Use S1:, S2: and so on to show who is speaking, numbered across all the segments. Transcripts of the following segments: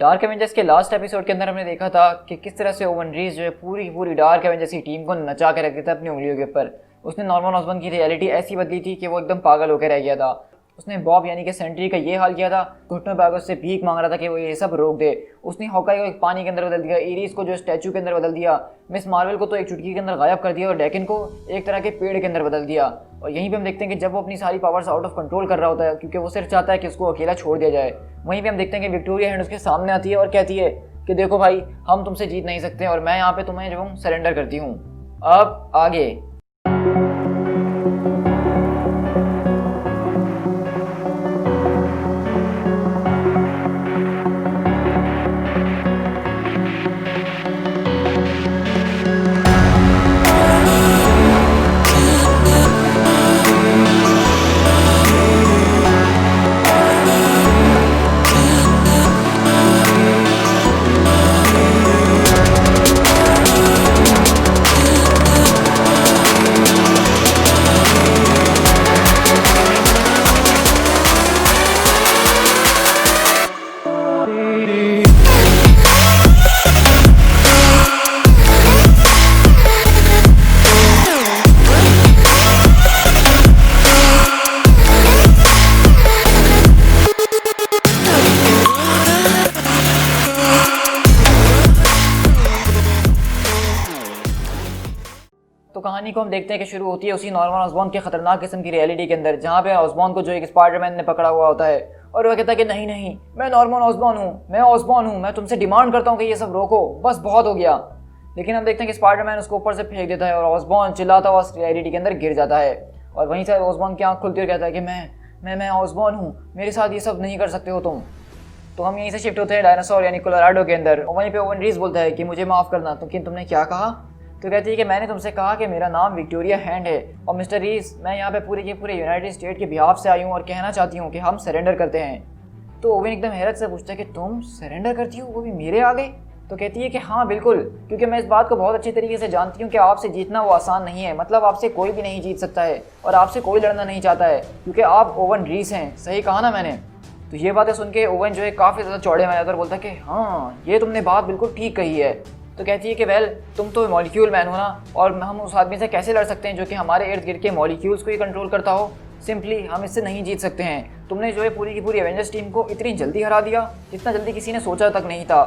S1: Dark Avengers के last episode के अंदर हमने देखा था कि किस तरह से ओवन रीज जो है पूरी डार्क एवेंजर्स की टीम को नचा के रख दिया था अपनी उंगलियों के ऊपर। उसने नॉर्मन ऑसबॉर्न की रियलिटी ऐसी बदली थी कि वो एकदम पागल होकर रह गया था। उसने बॉब यानी कि सेंट्री का ये हाल किया था, घुटनों पे आकर उससे भीख मांग रहा था कि वो ये सब रोक दे। उसने हॉकाई को एक पानी के अंदर बदल दिया, इरिस को जो स्टैचू के अंदर बदल दिया, मिस मार्वल को तो एक चुटकी के अंदर गायब कर दिया और डैकन को एक तरह के पेड़ के अंदर बदल दिया। और यहीं पे हम देखते हैं कि जब वो अपनी सारी पावर्स आउट ऑफ कंट्रोल कर रहा होता है क्योंकि वो सिर्फ चाहता है कि उसको अकेला छोड़ दिया जाए, वहीं पे हम देखते हैं कि विक्टोरिया हैंड उसके सामने आती है और कहती है कि देखो भाई, हम तुमसे जीत नहीं सकते और मैं यहाँ पे तुम्हें जो हूँ सरेंडर करती हूँ। अब आगे कहानी को हम देखते हैं कि शुरू होती है उसी नॉर्मन ऑसबॉर्न के खतरनाक किस्म की रियलिटी के अंदर, जहाँ पे ऑसबॉर्न को जो एक स्पाइडरमैन ने पकड़ा हुआ होता है और वह कहता है कि नहीं नहीं, मैं नॉर्मन ऑसबॉर्न हूँ, मैं ऑसबॉर्न हूँ, मैं तुमसे डिमांड करता हूँ कि ये सब रोको, बस बहुत हो गया। लेकिन हम देखते हैं कि स्पाइडरमैन उसको ऊपर से फेंक देता है और ऑसबॉर्न चिल्लाता हुआ उस रियलिटी के अंदर गिर जाता है। और वहीं से ऑसबॉर्न की आँख खुलती और कहता है कि मैं ऑसबॉर्न हूँ, मेरे साथ ये सब नहीं कर सकते हो तुम। तो हम यहीं से शिफ्ट होते हैं डायनासोर यानी कोलोराडो के अंदर। और वहीं पे ओवन रीज बोलता है कि मुझे माफ़ करना, लेकिन तुमने क्या कहा? तो कहती है कि मैंने तुमसे कहा कि मेरा नाम विक्टोरिया हैंड है और मिस्टर रीज, मैं यहाँ पे पूरे के पूरे यूनाइटेड स्टेट के बिहाफ से आई हूँ और कहना चाहती हूँ कि हम सरेंडर करते हैं। तो ओवन एकदम हैरत से पूछता है कि तुम सरेंडर करती हो, वो भी मेरे आगे? तो कहती है कि हाँ बिल्कुल, क्योंकि मैं इस बात को बहुत अच्छे तरीके से जानती हूँ कि आपसे जीतना वो आसान नहीं है। मतलब आपसे कोई भी नहीं जीत सकता है और आपसे कोई लड़ना नहीं चाहता है क्योंकि आप ओवन रीज हैं। सही कहा ना मैंने? तो ये बातें सुन के ओवन जो है काफ़ी ज़्यादा चौड़े में आता है और बोलता है कि हाँ, ये तुमने बात बिल्कुल ठीक कही है। तो कहती है कि वेल, तुम तो मॉलिक्यूल मैन हो ना, और हम उस आदमी से कैसे लड़ सकते हैं जो कि हमारे इर्द गिर्द के मॉलिक्यूल्स को ही कंट्रोल करता हो? सिंपली हम इससे नहीं जीत सकते हैं। तुमने जो है पूरी की पूरी एवेंजर्स टीम को इतनी जल्दी हरा दिया, इतना जल्दी किसी ने सोचा तक नहीं था।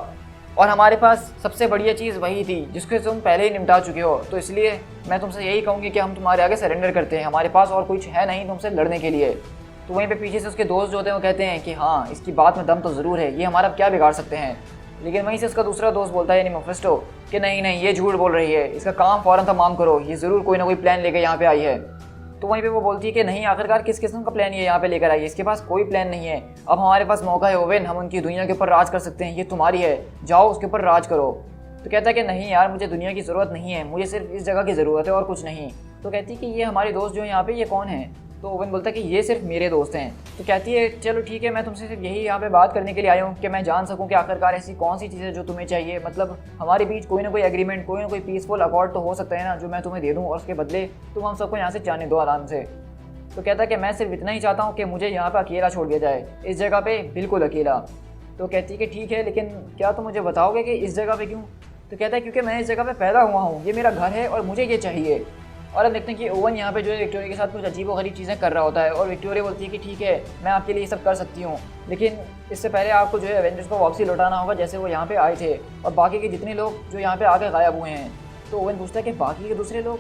S1: और हमारे पास सबसे बढ़िया चीज़ वही थी जिसको तुम पहले ही निपटा चुके हो। तो इसलिए मैं तुमसे यही कहूँगी कि हम तुम्हारे आगे सरेंडर करते हैं, हमारे पास और कुछ है नहीं तुमसे लड़ने के लिए। तो वहीं पे पीछे से उसके दोस्त जो होते हैं वो कहते हैं कि हाँ, इसकी बात में दम तो ज़रूर है, ये हमारा क्या बिगाड़ सकते हैं। लेकिन वहीं से उसका दूसरा दोस्त बोलता है यानी मेफिस्टो कि नहीं नहीं, ये झूठ बोल रही है, इसका काम फ़ौरन तमाम करो, ये ज़रूर कोई ना कोई प्लान लेकर यहाँ पे आई है। तो वहीं पे वो बोलती है कि नहीं, आखिरकार किस किस्म का प्लान ये यहाँ पे लेकर आई है? इसके पास कोई प्लान नहीं है। अब हमारे पास मौका है ओवेन, हम उनकी दुनिया के ऊपर राज कर सकते हैं, ये तुम्हारी है, जाओ उसके ऊपर राज करो। तो कहता है कि नहीं यार, मुझे दुनिया की ज़रूरत नहीं है, मुझे सिर्फ इस जगह की ज़रूरत है और कुछ नहीं। तो कहती है कि ये हमारे दोस्त जो है यहाँ पे, ये कौन है? तो ओवन बोलता है कि ये सिर्फ मेरे दोस्त हैं। तो कहती है चलो ठीक है, मैं तुमसे सिर्फ यही यहाँ पे बात करने के लिए आई हूँ कि मैं जान सकूँ कि आखिरकार ऐसी कौन सी चीज़ें जो तुम्हें चाहिए। मतलब हमारे बीच कोई ना कोई एग्रीमेंट, कोई ना कोई पीसफुल अकॉर्ड तो हो सकता है ना, जो मैं तुम्हें दे दूँ और उसके बदले तुम हम सबको यहाँ से जाने दो आराम से। तो कहता है कि मैं सिर्फ इतना ही चाहता हूँ कि मुझे यहाँ पर अकेला छोड़ दिया जाए, इस जगह पर बिल्कुल अकेला। तो कहती है कि ठीक है, लेकिन क्या तुम मुझे बताओगे कि इस जगह पर क्यों? तो कहता है क्योंकि मैं इस जगह पर पैदा हुआ हूँ, ये मेरा घर है और मुझे ये चाहिए। और अब देखते हैं कि ओवन यहाँ पे जो है विक्टोरिया के साथ कुछ अजीब व गरीब चीज़ें कर रहा होता है और विक्टोरिया बोलती है कि ठीक है, मैं आपके लिए ये सब कर सकती हूँ, लेकिन इससे पहले आपको जो है एवेंजर्स को वापसी लौटाना होगा जैसे वो यहाँ पे आए थे और बाकी के जितने लोग जो यहाँ पे आके गायब हुए हैं। तो ओवन पूछता है कि बाकी के दूसरे लोग?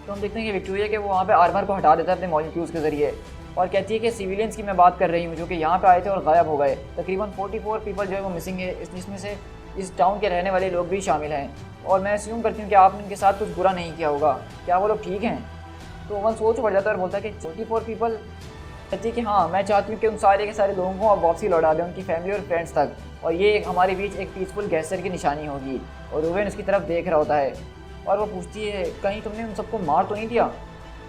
S1: तो हम देखते हैं कि विक्टोरिया के वो वहाँ पर आर्मर को हटा देता है अपने मॉलिक्यूल्स के ज़रिए और कहती है कि सिविलियंस की मैं बात कर रही हूँ जो कि यहाँ पर आए थे और गायब हो गए। तकरीबन 44 पीपल जो है वो मिसिंग है, जिसमें से इस टाउन के रहने वाले लोग भी शामिल हैं और मैं अस्यूम करती हूँ कि आपने उनके साथ कुछ बुरा नहीं किया होगा। क्या वो लोग ठीक हैं? तो ओवन सोच पड़ जाता है और बोलता है कि 44 पीपल? कहती है कि हाँ, मैं चाहती हूँ कि उन सारे के सारे लोगों को अब वापसी लौटा दें, उनकी फैमिली और फ्रेंड्स तक, और ये हमारे बीच एक पीसफुल गैसर की निशानी होगी। और ओवन उसकी तरफ देख रहा होता है और वो पूछती है कहीं तुमने उन सबको मार तो नहीं दिया?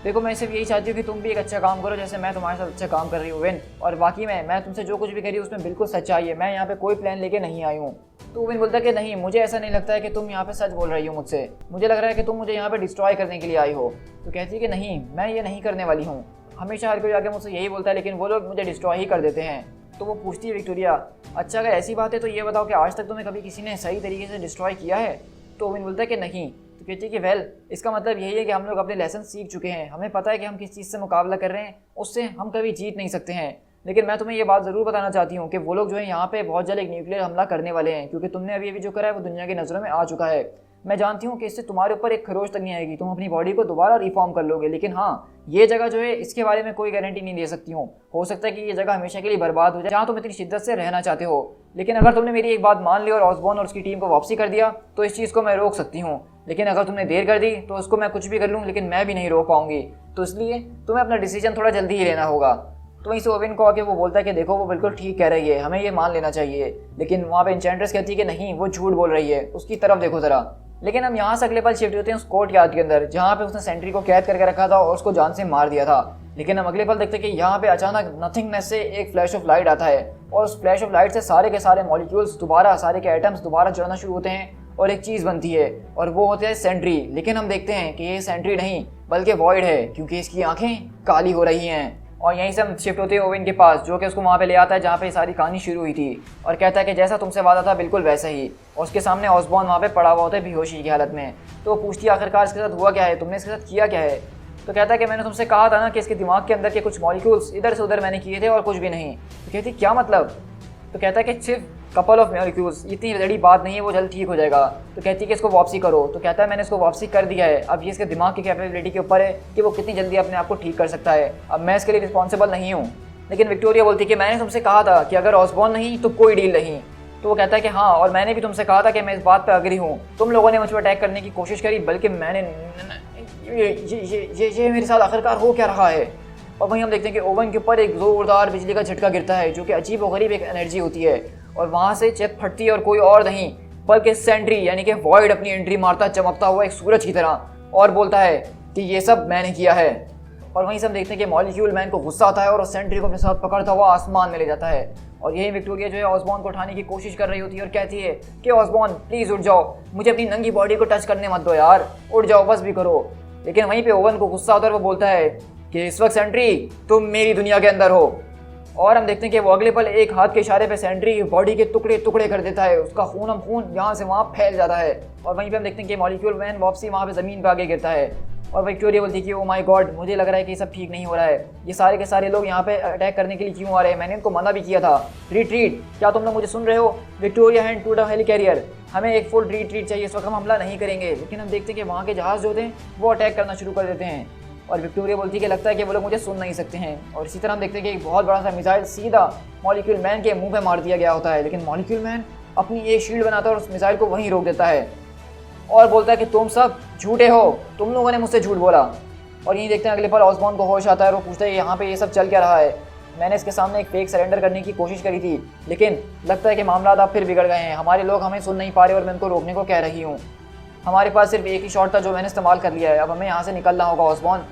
S1: देखो, मैं सिर्फ यही चाहती हूँ कि तुम भी एक अच्छा काम करो जैसे मैं तुम्हारे साथ अच्छा काम कर रही हूँ ओवन, और बाकी मैं तुमसे जो कुछ भी करी उसमें बिल्कुल सच्चाई है, मैं यहाँ पे कोई प्लान लेके नहीं आई हूँ। तो ओवन बोलता है कि नहीं, मुझे ऐसा नहीं लगता है कि तुम यहाँ पे सच बोल रही हो मुझसे, मुझे लग रहा है कि तुम मुझे यहाँ पे डिस्ट्रॉय करने के लिए आई हो। तो कहती है कि नहीं, मैं ये नहीं करने वाली हूँ, हमेशा हर कोई आके मुझसे यही बोलता है लेकिन वो लोग मुझे डिस्ट्रॉय ही कर देते हैं। तो वो पूछती है विक्टोरिया, अच्छा अगर ऐसी बात है तो ये बताओ कि आज तक तुम्हें कभी किसी ने सही तरीके से डिस्ट्रॉय किया है? तो ओवन बोलता है कि नहीं। तो कहती है कि वेल, इसका मतलब यही है कि हम लोग अपने लेसन सीख चुके हैं, हमें पता है कि हम किस चीज़ से मुकाबला कर रहे हैं, उससे हम कभी जीत नहीं सकते हैं। लेकिन मैं तुम्हें ये बात ज़रूर बताना चाहती हूँ कि वो लोग जो है यहाँ पे बहुत जल्द एक न्यूक्लियर हमला करने वाले हैं, क्योंकि तुमने अभी जो करा है वो दुनिया की नज़रों में आ चुका है। मैं जानती हूँ कि इससे तुम्हारे ऊपर एक खरोच तक नहीं आएगी, तुम अपनी बॉडी को दोबारा रिफॉर्म कर लोगे, लेकिन हाँ, ये जगह जो है इसके बारे में कोई गारंटी नहीं दे सकती हूँ। हो सकता है कि ये जगह हमेशा के लिए बर्बाद हो जाए जहाँ तुम इतनी शिद्दत से रहना चाहते हो। लेकिन अगर तुमने मेरी एक बात मान ली और ऑसबॉर्न और उसकी टीम को वापसी कर दिया तो इस चीज़ को मैं रोक सकती हूँ, लेकिन अगर तुमने देर कर दी तो उसको मैं कुछ भी कर लूँ लेकिन मैं भी नहीं रोक पाऊंगी। तो इसलिए तुम्हें अपना डिसीजन थोड़ा जल्दी ही लेना होगा। तो वहीं से ओवन को आके वो बोलता है कि देखो वो बिल्कुल ठीक कह रही है, हमें ये मान लेना चाहिए। लेकिन वहाँ पे एन्चेंट्रेस कहती है कि नहीं, वो झूठ बोल रही है, उसकी तरफ देखो ज़रा। लेकिन हम यहाँ से अगले पल शिफ्ट होते हैं उस कोर्ट यार्ड के अंदर जहाँ पे उसने सेंट्री को कैद करके रखा था और उसको जान से मार दिया था। लेकिन हम अगले पल देखते हैं कि यहाँ पे अचानक नथिंगनेस से एक फ्लैश ऑफ लाइट आता है और उस फ्लैश ऑफ लाइट से सारे के सारे मॉलिक्यूल्स दोबारा, सारे के एटम्स दोबारा जलना शुरू होते हैं और एक चीज़ बनती है और वो होता है सेंट्री। लेकिन हम देखते हैं कि ये सेंट्री नहीं बल्कि वॉइड है, क्योंकि इसकी आंखें काली हो रही हैं। और यहीं से हम शिफ्ट होते हैं ओवन के पास, जो कि उसको वहाँ पे ले आता है जहाँ पे सारी कहानी शुरू हुई थी और कहता है कि जैसा तुमसे वादा था बिल्कुल वैसा ही। और उसके सामने ऑसबॉर्न वहाँ पे पड़ा हुआ होता है बेहोशी की हालत में। तो वो पूछती है आखिरकार इसके साथ हुआ क्या है, तुमने इसके साथ किया क्या है? तो कहता है कि मैंने तुमसे कहा था ना कि इसके दिमाग के अंदर के कुछ मॉलिक्यूल्स इधर से उधर मैंने किए थे और कुछ भी नहीं। तो कहती क्या मतलब? तो कहता है कि सिर्फ कपल ऑफ मॉलिक्यूल्स, इतनी बड़ी बात नहीं है, वो जल्द ठीक हो जाएगा। तो कहती है कि इसको वापसी करो। तो कहता है मैंने इसको वापसी कर दिया है, अब ये इसके दिमाग की कैपेबिलिटी के ऊपर है कि वो कितनी जल्दी अपने आप को ठीक कर सकता है, अब मैं इसके लिए रिस्पॉन्सिबल नहीं हूँ। लेकिन विक्टोरिया बोलती है कि मैंने तुमसे कहा था कि अगर ऑसबॉर्न नहीं तो कोई डील नहीं। तो वो कहता है कि हाँ, और मैंने भी तुमसे कहा था कि मैं इस बात पर अग्री हूँ। तुम लोगों ने मुझ पर अटैक करने की कोशिश करी, बल्कि मैंने ये मेरे साथ आखिरकार हो क्या रहा है? और वहीं हम देखते हैं कि ओवन के ऊपर एक ज़ोरदार बिजली का झटका गिरता है, जो कि अजीब व गरीब एक एनर्जी होती है और वहाँ से चेक फटती है और कोई और नहीं बल्कि सेंट्री यानी कि वॉइड अपनी एंट्री मारता चमकता हुआ एक सूरज की तरह और बोलता है कि ये सब मैंने किया है। और वहीं से हम देखते हैं कि मॉलिक्यूल मैन को गुस्सा आता है और उस सेंट्री को अपने साथ पकड़ता हुआ आसमान में ले जाता है। और यही विक्टोरिया जो है ऑसबॉर्न को उठाने की कोशिश कर रही होती है और कहती है कि ऑसबॉर्न प्लीज़ उठ जाओ, मुझे अपनी नंगी बॉडी को टच करने मत दो यार, उठ जाओ बस भी करो। लेकिन वहीं पे ओवन को गुस्सा आता है और वो बोलता है कि इस वक्त सेंट्री तुम मेरी दुनिया के अंदर हो। और हम देखते हैं कि वो अगले पल एक हाथ के इशारे पे सेंट्री बॉडी के टुकड़े टुकड़े कर देता है, उसका खून यहाँ से वहाँ फैल जाता है। और वहीं पे हम देखते हैं कि मॉलिक्यूल मैन वापसी वहाँ पे ज़मीन पे आगे गिरता है और विक्टोरिया बोलती है कि ओ माय गॉड, मुझे लग रहा है कि ये सब ठीक नहीं हो रहा है, ये सारे के सारे लोग यहाँ पे अटैक करने के लिए क्यों आ रहे हैं? मैंने इनको मना भी किया था। रिट्रीट, क्या तुम लोग मुझे सुन रहे हो? विक्टोरिया हैंड टू द हेलिकैरियर, हमें एक फुल रिट्रीट चाहिए, इस वक्त हम हमला नहीं करेंगे। लेकिन हम देखते हैं कि वहाँ के जहाज़ जो थे वो अटैक करना शुरू कर देते हैं और विक्टोरिया बोलती है कि लगता है कि वो लोग मुझे सुन नहीं सकते हैं। और इसी तरह हम देखते हैं कि एक बहुत बड़ा सा मिसाइल सीधा मॉलिक्यूल मैन के मुंह पे मार दिया गया होता है, लेकिन मॉलिक्यूल मैन अपनी एक शील्ड बनाता है और उस मिसाइल को वहीं रोक देता है और बोलता है कि तुम सब झूठे हो, तुम लोगों ने मुझसे झूठ बोला। और यहीं देखते हैं अगले पल ऑसबॉर्न को होश आता है और वो पूछता है यहाँ पे ये सब चल क्या रहा है? मैंने इसके सामने एक फेक सरेंडर करने की कोशिश करी थी, लेकिन लगता है कि मामला अब फिर बिगड़ गए हैं, हमारे लोग हमें सुन नहीं पा रहे और मैं उनको रोकने को कह रही हूँ। हमारे पास सिर्फ एक ही शॉट था जो मैंने इस्तेमाल कर लिया है, अब हमें यहाँ से निकलना होगा ऑसबॉर्न।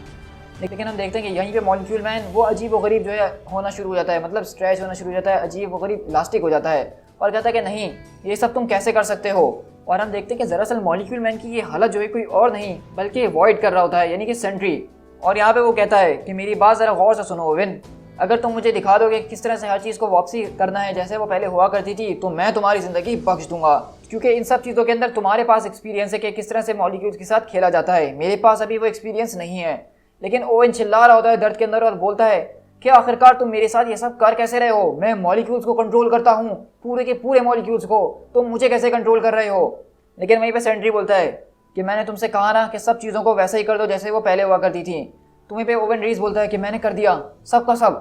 S1: लेकिन हम देखते हैं कि यहीं पे मॉलिक्यूल मैन वो अजीब व गरीब जो है होना शुरू हो जाता है, मतलब स्ट्रेच होना शुरू हो जाता है, अजीब व गरीब इलास्टिक हो जाता है और कहता है कि नहीं, ये सब तुम कैसे कर सकते हो? और हम देखते हैं कि दरअसल मॉलिक्यूल मैन की ये हालत जो है कोई और नहीं बल्कि वॉइड कर रहा होता है, यानी कि सेंट्री। और यहाँ पे वो कहता है कि मेरी बात ज़रा गौर से सुनो ओवन, अगर तुम मुझे दिखा दोगे किस तरह से हर चीज़ को वापसी करना है जैसे वो पहले हुआ करती थी, तो मैं तुम्हारी ज़िंदगी बख्श दूंगा, क्योंकि इन सब चीज़ों के अंदर तुम्हारे पास एक्सपीरियंस है कि किस तरह से मॉलिक्यूल्स के साथ खेला जाता है, मेरे पास अभी वो एक्सपीरियंस नहीं है। लेकिन ओवन चिल्ला रहा होता है दर्द के अंदर और बोलता है कि आखिरकार तुम मेरे साथ ये सब कर कैसे रहे हो? मैं मॉलिक्यूल्स को कंट्रोल करता हूँ, पूरे के पूरे मॉलिक्यूल्स को, तुम मुझे कैसे कंट्रोल कर रहे हो? लेकिन वहीं पे सेंट्री बोलता है कि मैंने तुमसे कहा ना कि सब चीज़ों को वैसे ही कर दो जैसे वो पहले हुआ करती थी। तो वहीं पे ओवन रीज बोलता है कि मैंने कर दिया सब का सब।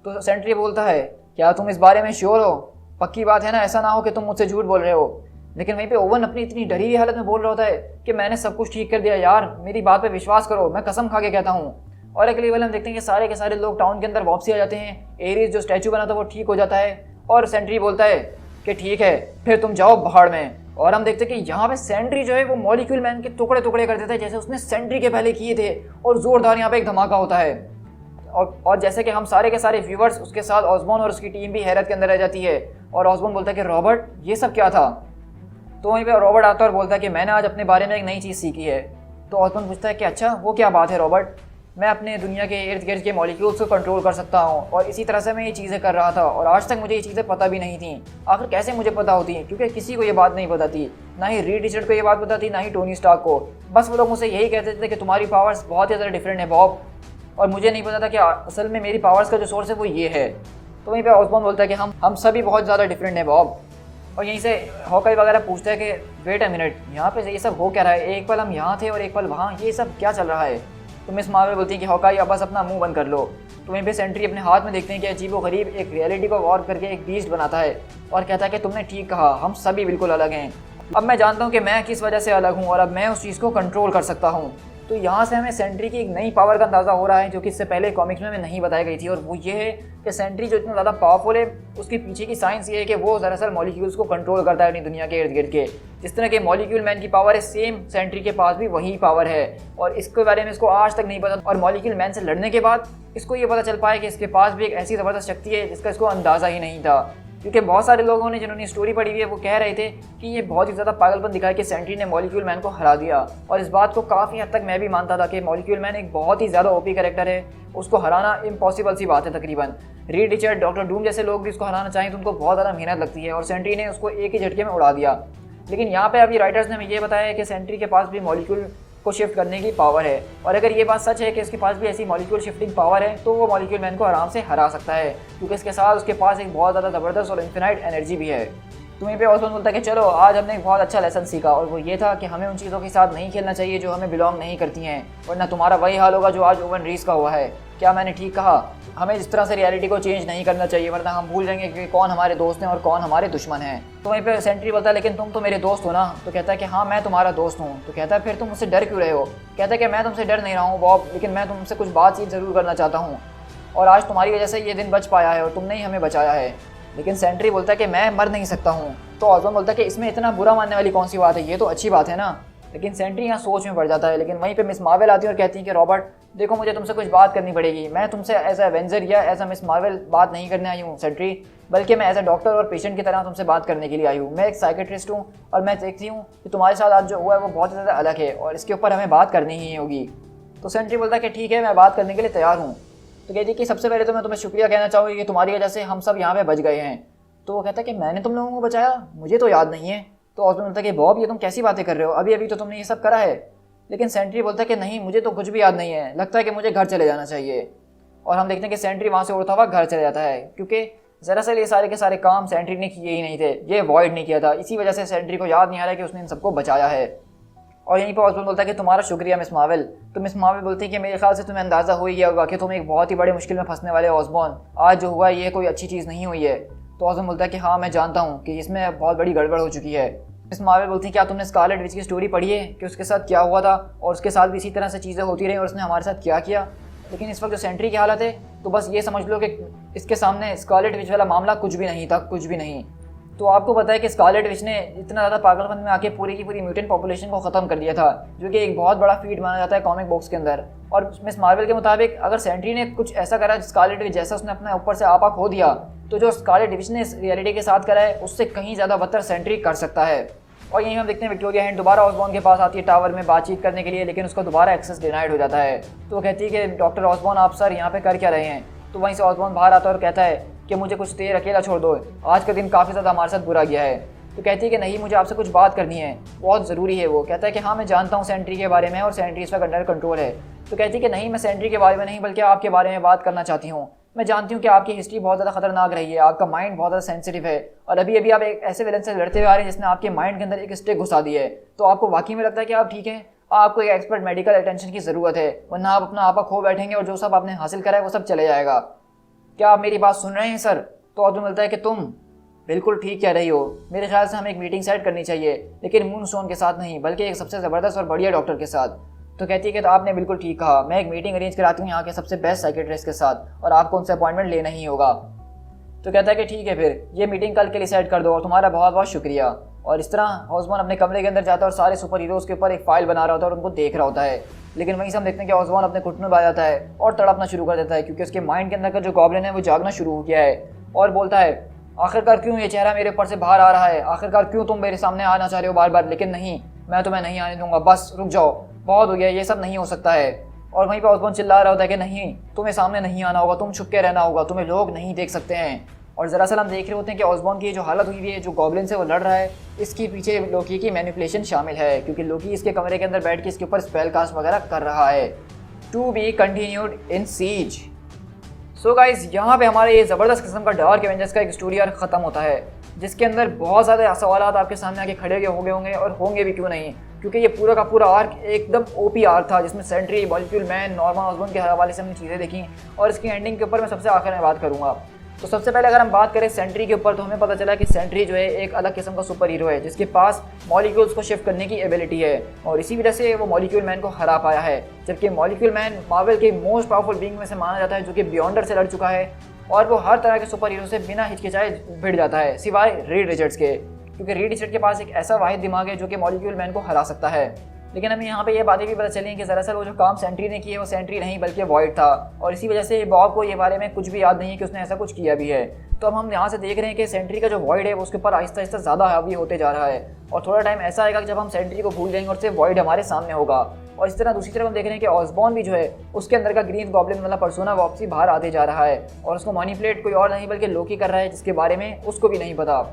S1: तो सेंट्री बोलता है क्या तुम इस बारे में श्योर हो? पक्की बात है ना, ऐसा ना हो कि तुम मुझसे झूठ बोल रहे हो? लेकिन वहीं पे ओवन अपनी इतनी डरी हुई हालत में बोल रहा होता है कि मैंने सब कुछ ठीक कर दिया यार, मेरी बात पे विश्वास करो, मैं कसम खा के कहता हूँ। और अगले लेवल हम देखते हैं कि सारे के सारे लोग टाउन के अंदर वापसी आ जाते हैं, एरीज जो स्टैचू बना था वो ठीक हो जाता है और सेंट्री बोलता है कि ठीक है फिर तुम जाओ पहाड़ में। और हम देखते हैं कि यहाँ पे सेंट्री जो है वो मॉलिक्यूल मैन के टुकड़े टुकड़े कर देता है जैसे उसने सेंट्री के पहले किए थे और ज़ोरदार यहाँ पे एक धमाका होता है। और जैसे कि हम सारे के सारे व्यूवर्स उसके साथ ऑसबॉर्न और उसकी टीम भी हैरत के अंदर रह जाती है और ऑसबॉर्न बोलता है कि रॉबर्ट ये सब क्या था? तो वहीं पे रॉबर्ट आता है और बोलता है कि मैंने आज अपने बारे में एक नई चीज़ सीखी है। तो ऑसबॉर्न पूछता है कि अच्छा वो क्या बात है रॉबर्ट? मैं अपने दुनिया के इर्द गिर्द के मॉलिक्यूल्स को कंट्रोल कर सकता हूँ। और इसी तरह से मैं ये चीज़ें कर रहा था और आज तक मुझे ये चीज़ें पता भी नहीं थी। आखिर कैसे मुझे पता होती, क्योंकि किसी को ये बात नहीं पता थी, ना ही रीड रिचर्ड को ये बात पता थी, ना ही टोनी स्टार्क को। बस वो लोग मुझसे यही कहते थे कि तुम्हारी पावर्स बहुत ही ज़्यादा डिफरेंट है बॉब, और मुझे नहीं पता था कि असल में मेरी पावर्स का जो सोर्स है वो ये है। तो वहीं पे ऑसबॉर्न बोलता है कि हम सभी बहुत ज़्यादा डिफरेंट हैं बॉब। और यहीं से हॉकाई वगैरह पूछता है कि वेट अ मिनट, यहाँ पे ये सब हो क्या रहा है, एक पल हम यहाँ थे और एक पल वहाँ, ये सब क्या चल रहा है। तो मिस मार्वल बोलती है कि हॉकाई अब बस अपना मुंह बंद कर लो। तो वहीं पे सेंट्री अपने हाथ में देखते हैं कि अजीबोगरीब एक रियलिटी को वॉर करके एक बीस्ट बनाता है और कहता है कि तुमने ठीक कहा, हम सभी बिल्कुल अलग हैं। अब मैं जानता हूँ कि मैं किस वजह से अलग हूँ और अब मैं उस चीज़ को कंट्रोल कर सकता हूँ। तो यहाँ से हमें सेंट्री की एक नई पावर का अंदाज़ा हो रहा है जो कि इससे पहले कॉमिक्स में नहीं बताई गई थी, और वो ये है कि सेंट्री जो इतना ज़्यादा पावरफुल है उसके पीछे की साइंस ये है कि वो दरअसल मॉलिक्यूल्स को कंट्रोल करता है अपनी दुनिया के इर्द गिर्द के। जिस तरह के मॉलिक्यूल मैन की पावर है, सेम सेंट्री के पास भी वही पावर है, और इसके बारे में इसको आज तक नहीं पता। और मॉलिक्यूल मैन से लड़ने के बाद इसको ये पता चल पाया कि इसके पास भी एक ऐसी ज़बरदस्त शक्ति है जिसका इसको अंदाज़ा ही नहीं था। क्योंकि बहुत सारे लोगों ने जिन्होंने स्टोरी पढ़ी हुई है वो कह रहे थे कि ये बहुत ही ज़्यादा पागलपन दिखाया कि सेंट्री ने मॉलिक्यूल मैन को हरा दिया, और इस बात को काफ़ी हद तक मैं भी मानता था कि मॉलिक्यूल मैन एक बहुत ही ज़्यादा ओपी कैरेक्टर है, उसको हराना इम्पॉसिबल सी बात है तकरीबन। रीड रिचर्ड, डॉक्टर डूम जैसे लोग भी उसको हराना चाहें तो उनको बहुत ज़्यादा मेहनत लगती है, और सेंट्री ने उसको एक ही झटके में उड़ा दिया। लेकिन यहाँ पे अभी राइटर्स ने हमें ये बताया है कि सेंट्री के पास भी मॉलिक्यूल को शिफ्ट करने की पावर है, और अगर ये बात सच है कि इसके पास भी ऐसी मॉलिक्यूल शिफ्टिंग पावर है तो वो मॉलिक्यूल मैन को आराम से हरा सकता है, क्योंकि इसके साथ उसके पास एक बहुत ज़्यादा ज़बरदस्त और इन्फिनाइट एनर्जी भी है। तुम्हें पे ऑसबॉर्न बोलता है कि चलो आज हमने एक बहुत अच्छा लेसन सीखा, और वो ये था कि हमें उन चीज़ों के साथ नहीं खेलना चाहिए जो हमें बिलोंग नहीं करती हैं, वरना तुम्हारा वही हाल होगा जो आज ओवन रीस का हुआ है। क्या मैंने ठीक कहा? हमें इस तरह से रियलिटी को चेंज नहीं करना चाहिए, वरना हम भूल जाएंगे कि कौन हमारे दोस्त हैं और कौन हमारे दुश्मन हैं। तो वहीं पे सेंट्री बोलता है लेकिन तुम तो मेरे दोस्त हो ना। तो कहता है कि हाँ मैं तुम्हारा दोस्त हूँ। तो कहता है फिर तुम मुझसे डर क्यों रहे हो? कहता है कि मैं तुमसे डर नहीं रहा हूँ बॉब, लेकिन मैं तुमसे कुछ बातचीत ज़रूर करना चाहता हूँ, और आज तुम्हारी वजह से ये दिन बच पाया है और तुमने ही हमें बचाया है। लेकिन सेंट्री बोलता है कि मैं मर नहीं सकता हूँ। तो ऑसबॉर्न बोलता है कि इसमें इतना बुरा मानने वाली कौन सी बात है, ये तो अच्छी बात है ना। लेकिन सेंट्री यहाँ सोच में पड़ जाता है। लेकिन वहीं पे मिस मार्वल आती है और कहती है कि रॉबर्ट देखो मुझे तुमसे कुछ बात करनी पड़ेगी, मैं तुमसे एज अ एवेंजर या एज अ मिस मार्वल बात नहीं करने आई हूँ सेंट्री, बल्कि मैं एज अ डॉक्टर और पेशेंट की तरह तुमसे बात करने के लिए आई हूँ। मैं एक साइकेट्रिस्ट हूँ और मैं देखती हूँ कि तुम्हारे साथ आज जो हुआ है वो बहुत ज़्यादा अलग है और इसके ऊपर हमें बात करनी ही होगी। तो सेंट्री बोलता है कि ठीक है मैं बात करने के लिए तैयार हूँ। तो कहती है कि सबसे पहले तो मैं तुम्हें शुक्रिया कहना चाहूँगी कि तुम्हारी वजह से हम सब यहाँ पे बच गए हैं। तो वो कहता है कि मैंने तुम लोगों को बचाया, मुझे तो याद नहीं है। तो ऑसबॉर्न बोलता है कि बॉब ये तुम कैसी बातें कर रहे हो, अभी अभी तो तुमने ये सब करा है। लेकिन सेंट्री बोलता है कि नहीं मुझे तो कुछ भी याद नहीं है, लगता है कि मुझे घर चले जाना चाहिए। और हम देखते हैं कि सेंट्री वहाँ से उड़ता हुआ घर चले जाता है, क्योंकि दरअसल ये सारे के सारे काम सेंट्री ने किए ही नहीं थे, ये वॉइड नहीं किया था, इसी वजह से सेंट्री को याद नहीं आ रहा है कि उसने इन सबको बचाया है। और यहीं पर ऑसबॉर्न बोलता है कि तुम्हारा शुक्रिया मिस मार्वल। तो मिस मार्वल बोलती है कि मेरे ख्याल से तुम्हें अंदाज़ा हो ही गया होगा कि तुम एक बहुत ही बड़ी मुश्किल में फंसने वाले ऑसबॉर्न, आज जो हुआ ये कोई अच्छी चीज़ नहीं हुई है। तो ऑसबॉर्न बोलता है कि हाँ मैं जानता हूँ कि इसमें बहुत बड़ी गड़बड़ हो चुकी है। मिस मार्वल बोलती है क्या तुमने स्कारलेट विच की स्टोरी पढ़ी है कि उसके साथ क्या हुआ था और उसके साथ भी इसी तरह से चीज़ें होती रही और उसने हमारे साथ क्या किया। लेकिन इस वक्त जो सेंट्री की हालत है तो बस ये समझ लो कि इसके सामने स्कारलेट विच वाला मामला कुछ भी नहीं था, कुछ भी नहीं। तो आपको पता है कि स्कारलेट विच ने इतना ज़्यादा पागलपन में आके पूरी की पूरी म्यूटेंट पॉपुलेशन को ख़त्म कर दिया था, जो कि एक बहुत बड़ा फीट माना जाता है कॉमिक बॉक्स के अंदर। और मिस मार्वल के मुताबिक अगर सेंट्री ने कुछ ऐसा करा स्कारलेट विच जैसा उसने अपने ऊपर से आपा खो दिया, तो जो स्कारलेट विच ने इस रियलिटी के साथ करा है उससे कहीं ज़्यादा बदतर सेंट्री कर सकता है। और यहीं हम देखते हैं विक्टोरिया हैंड दोबारा ऑसबॉर्न के पास आती है टावर में बातचीत करने के लिए, लेकिन उसको दोबारा एक्सेस डिनाइड हो जाता है। तो वो कहती है कि डॉक्टर ऑसबॉर्न आप सर यहाँ पे कर क्या रहे हैं। तो वहीं से ऑसबॉर्न बाहर आता है और कहता है कि मुझे कुछ देर अकेला छोड़ दो, आज का दिन काफ़ी ज़्यादा हमारे साथ बुरा गया है। तो कहती है कि नहीं मुझे आपसे कुछ बात करनी है, बहुत ज़रूरी है। वो कहता है कि हाँ मैं जानता हूँ सेंट्री के बारे में और सेंट्री इस वक्त अंडर कंट्रोल है। तो कहती है कि नहीं मैं सेंट्री के बारे में नहीं बल्कि आपके बारे में बात करना चाहती हूँ। मैं जानती हूँ कि आपकी हिस्ट्री बहुत ज़्यादा खतरनाक रही है, आपका माइंड बहुत ज़्यादा सेंसिटिव है और अभी अभी आप एक ऐसे विलन से लड़ते हुए आ रहे हैं जिसने आपके माइंड के अंदर एक स्टिक घुसा दी है। तो आपको वाकई में लगता है कि आप ठीक हैं, आपको एक एक्सपर्ट मेडिकल अटेंशन की ज़रूरत है, वरना आप अपना आपा खो बैठेंगे और जो सब आपने हासिल करा है वो सब चले जाएगा। क्या आप मेरी बात सुन रहे हैं सर? तो ऑसबॉर्न मिलता है कि तुम बिल्कुल ठीक कह रही हो, मेरे ख्याल से हमें एक मीटिंग सेट करनी चाहिए, लेकिन मूनस्टोन के साथ नहीं बल्कि एक सबसे ज़बरदस्त और बढ़िया डॉक्टर के साथ। तो कहती है कि तो आपने बिल्कुल ठीक कहा, मैं एक मीटिंग अरेंज कराती हूँ यहाँ के सबसे बेस्ट साइकेट्रिस्ट के साथ और आपको उनसे अपॉइंटमेंट लेना ही होगा। तो कहता है कि ठीक है फिर ये मीटिंग कल के लिए सेट कर दो और तुम्हारा बहुत बहुत शुक्रिया। और इस तरह ऑसबॉर्न अपने कमरे के अंदर जाता है और सारे सुपर हीरोज़ के ऊपर एक फाइल बना रहा होता है और उनको देख रहा होता है। लेकिन वहीं से हम देखते हैं कि ऑसबॉर्न अपने घुटनों में आ जाता है और तड़पना शुरू कर देता है, क्योंकि उसके माइंड के अंदर का जो गॉब्लिन है वो जागना शुरू हो गया है और बोलता है आखिरकार क्यों ये चेहरा मेरे ऊपर से बाहर आ रहा है, आखिरकार क्यों तुम मेरे सामने आना चाह रहे हो बार बार। लेकिन नहीं, मैं तुम्हें नहीं आने दूंगा, बस रुक जाओ, बहुत हो गया, ये सब नहीं हो सकता है। और वहीं पे ऑसबॉर्न चिल्ला रहा होता है कि नहीं, तुम्हें सामने नहीं आना होगा, तुम छुप के रहना होगा, तुम्हें लोग नहीं देख सकते हैं। और दरअसल हम देख रहे होते हैं कि ऑसबॉर्न की जो हालत हुई हुई है, जो गॉब्लिन से वो लड़ रहा है, इसके पीछे लोकी की मैनिपुलेशन शामिल है, क्योंकि लोकी इसके कमरे के अंदर बैठ के इसके ऊपर स्पेल कास्ट वगैरह कर रहा है। To be continued in seas. So guys, यहाँ पे हमारे ये ज़बरदस्त किस्म का डार्क एवेंजर्स का एक स्टोरी आर्क ख़त्म होता है, जिसके अंदर बहुत सारे सवाल आपके सामने आके खड़े हो गए होंगे, और होंगे भी क्यों नहीं, क्योंकि ये पूरा का पूरा आर्क एकदम ओपी आर्क था, जिसमें Sentry, molecule man, Norman Osborn के हवाले से हमने चीज़ें देखी, और इसकी एंडिंग के ऊपर मैं सबसे आखिर में बात करूँगा। तो सबसे पहले अगर हम बात करें सेंट्री के ऊपर, तो हमें पता चला कि सेंट्री जो है एक अलग किस्म का सुपर हीरो है, जिसके पास मॉलिक्यूल्स को शिफ्ट करने की एबिलिटी है, और इसी वजह से वो मॉलिक्यूल मैन को हरा पाया है। जबकि मॉलिक्यूल मैन मार्वल के मोस्ट पावरफुल बीइंग में से माना जाता है, जो कि बियॉन्डर से लड़ चुका है, और वो हर तरह के सुपर हीरो से बिना हिचकिचाए भिड़ जाता है, सिवाय रीड रिचर्ड्स के, क्योंकि रीड रिचर्ड के पास एक ऐसा वाहिद दिमाग है जो कि मॉलिक्यूल मैन को हरा सकता है। लेकिन हमें यहाँ पे ये बातें भी पता चली कि दरअसल वो जो काम सेंट्री ने किया है वो सेंट्री नहीं बल्कि वॉइड था, और इसी वजह से बॉब को ये बारे में कुछ भी याद नहीं है कि उसने ऐसा कुछ किया भी है। तो अब हम यहाँ से देख रहे हैं कि सेंट्री का जो वॉइड है वो उसके ऊपर आहिस्ता आहिस्ता ज़्यादा हावी होते जा रहा है, और थोड़ा टाइम ऐसा आएगा कि जब हम सेंट्री को भूल जाएंगे और सिर्फ वॉइड हमारे सामने होगा। और इस तरह दूसरी तरफ हम देख रहे हैं कि ऑसबॉर्न भी जो है उसके अंदर का ग्रीन गॉब्लिन वाला पर्सोना वापसी बाहर आते जा रहा है, और उसको मैनिपुलेट कोई और नहीं बल्कि लोकी कर रहा है, जिसके बारे में उसको भी नहीं पता।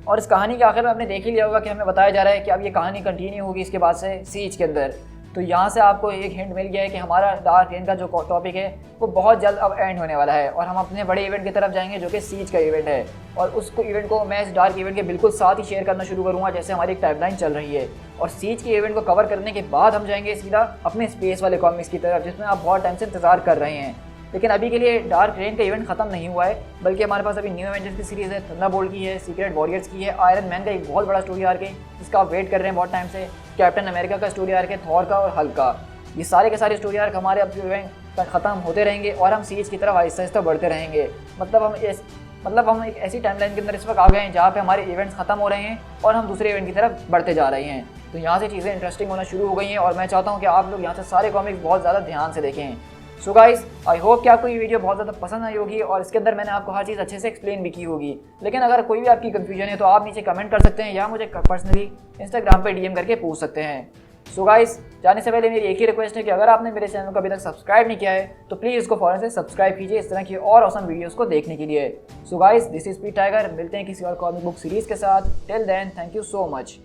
S1: और इस कहानी के आखिर में आपने देख ही लिया होगा कि हमें बताया जा रहा है कि अब ये कहानी कंटिन्यू होगी इसके बाद से सीज के अंदर। तो यहाँ से आपको एक हिंट मिल गया है कि हमारा डार्क रेन का जो टॉपिक है वो बहुत जल्द अब एंड होने वाला है, और हम अपने बड़े इवेंट की तरफ जाएंगे जो कि सीज का इवेंट है। और उस इवेंट को मैं इस डार्क इवेंट के बिल्कुल साथ ही शेयर करना शुरू करूँगा, जैसे हमारी एक टाइमलाइन चल रही है। और सीज के इवेंट को कवर करने के बाद हम जाएंगे सीधा अपने स्पेस वाले कॉमिक्स की तरफ, जिसमें आप बहुत टाइम से इंतजार कर रहे हैं। लेकिन अभी के लिए डार्क रेन का इवेंट खत्म नहीं हुआ है, बल्कि हमारे पास अभी न्यू एवेंजर्स की सीरीज़ है, थंडरबोल्ट की है, सीक्रेट वॉरियर्स की है, आयरन मैन का एक बहुत बड़ा स्टोरी आर्क है जिसका आप वेट कर रहे हैं बहुत टाइम से, कैप्टन अमेरिका का स्टोरी आर्क है, थॉर का और हल्क का। ये सारे के सारे स्टोरी आर्क हमारे अब जो इवेंट ख़त्म होते रहेंगे, और हम सीरीज़ की तरफ आहिस्ता आहिस्ता बढ़ते रहेंगे। मतलब हम एक ऐसी टाइमलाइन के अंदर इस वक्त आ गए हैं जहाँ पे हमारे इवेंट्स खत्म हो रहे हैं और हम दूसरे इवेंट की तरफ बढ़ते जा रहे हैं। तो यहाँ से चीज़ें इंटरेस्टिंग होना शुरू हो गई हैं, और मैं चाहता हूँ कि आप लोग यहाँ से सारे कॉमिक्स बहुत ज़्यादा ध्यान से देखें। सो गाइस, आई होप कि आपको ये वीडियो बहुत ज़्यादा पसंद आई होगी, और इसके अंदर मैंने आपको हर चीज़ अच्छे से एक्सप्लेन भी की होगी। लेकिन अगर कोई भी आपकी कन्फ्यूजन है तो आप नीचे कमेंट कर सकते हैं, या मुझे पर्सनली इंस्टाग्राम पे डीएम करके पूछ सकते हैं। सो गाइस, जाने से पहले मेरी एक ही रिक्वेस्ट है कि अगर आपने मेरे चैनल को अभी तक सब्सक्राइब नहीं किया है तो प्लीज़ इसको फौरन से सब्सक्राइब कीजिए इस तरह की और ऑसम वीडियोस को देखने के लिए। So guys, this is speed tiger. मिलते हैं किसी और कॉमिक बुक सीरीज़ के साथ। Till then, thank you so much.